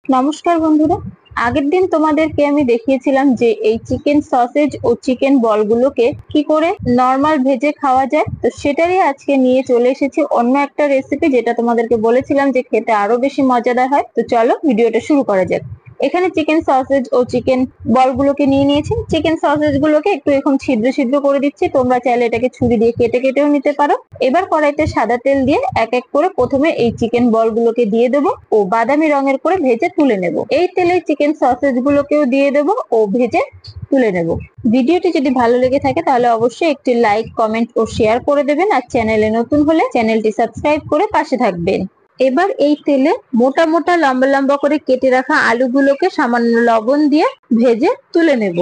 নমস্কার বন্ধুরা, আগের দিন তোমাদেরকে আমি দেখিয়েছিলাম যে এই চিকেন সসেজ ও চিকেন বলগুলোকে কি করে নরমাল ভেজে খাওয়া যায়। তো সেটারই আজকে নিয়ে চলে এসেছি অন্য একটা রেসিপি, যেটা তোমাদেরকে বলেছিলাম যে খেতে আরো বেশি মজাদার হয়। তো চলো ভিডিওটা শুরু করা যাক। এখানে চিকেন সসেজ ও চিকেন বলগুলোকে নিয়ে নিয়েছি। চিকেন সসেজ গুলোকে একটু এখন ছিদ্র ছিদ্র করে দিচ্ছি, তোমরা চাইলে এটাকে ছুরি দিয়ে কেটে কেটেও নিতে পারো। এবার কড়াইতে সাদা তেল দিয়ে এক এক করে প্রথমে এই চিকেন বলগুলোকে দিয়ে দেবো ও বাদামি রঙের করে ভেজে তুলে নেব। এই তেলে চিকেন সসেজ গুলোকেও দিয়ে দেবো ও ভেজে তুলে নেব। ভিডিওটি যদি ভালো লেগে থাকে তাহলে অবশ্যই একটি লাইক, কমেন্ট ও শেয়ার করে দেবেন, আর চ্যানেলে নতুন হলে চ্যানেলটি সাবস্ক্রাইব করে পাশে থাকবেন। এবার এই তেলে মোটা মোটা লম্বা লম্বা করে কেটে রাখা আলুগুলোকে সামান্য লবণ দিয়ে ভেজে তুলে নেব।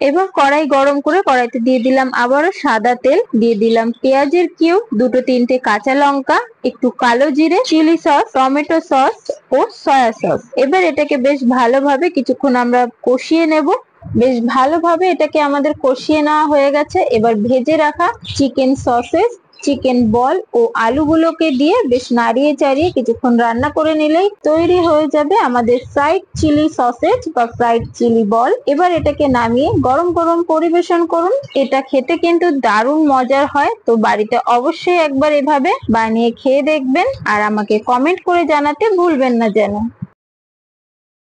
এবার কড়াই গরম করে কড়াইতে দিয়ে দিলাম আবারও সাদা তেল, দিয়ে দিলাম পেঁয়াজের কিউব, দুটো তিনটে কাঁচা লঙ্কা, একটু কালো জিরে, চিলি সস, টমেটো সস ও সয়া সস। এবার এটাকে বেশ ভালোভাবে কিছুক্ষণ আমরা কষিয়ে নেব। বেশ ভালোভাবে এটাকে আমাদের কষিয়ে নেওয়া হয়ে গেছে। এবার ভেজে রাখা চিকেন সসেস, চিকেন বল ও আলুগুলোকে দিয়ে বেশ নাড়িয়ে চাড়িয়ে কিছুক্ষণ রান্না করে নিলেই তৈরি হয়ে যাবে আমাদের ফ্রাইড চিলি সসেজ বা ফ্রাইড চিলি বল। এবার এটাকে নামিয়ে গরম গরম পরিবেশন করুন। এটা খেতে কিন্তু দারুণ মজার হয়। তো বাড়িতে অবশ্যই একবার এভাবে বানিয়ে খেয়ে দেখবেন আর আমাকে কমেন্ট করে জানাতে ভুলবেন না যেন।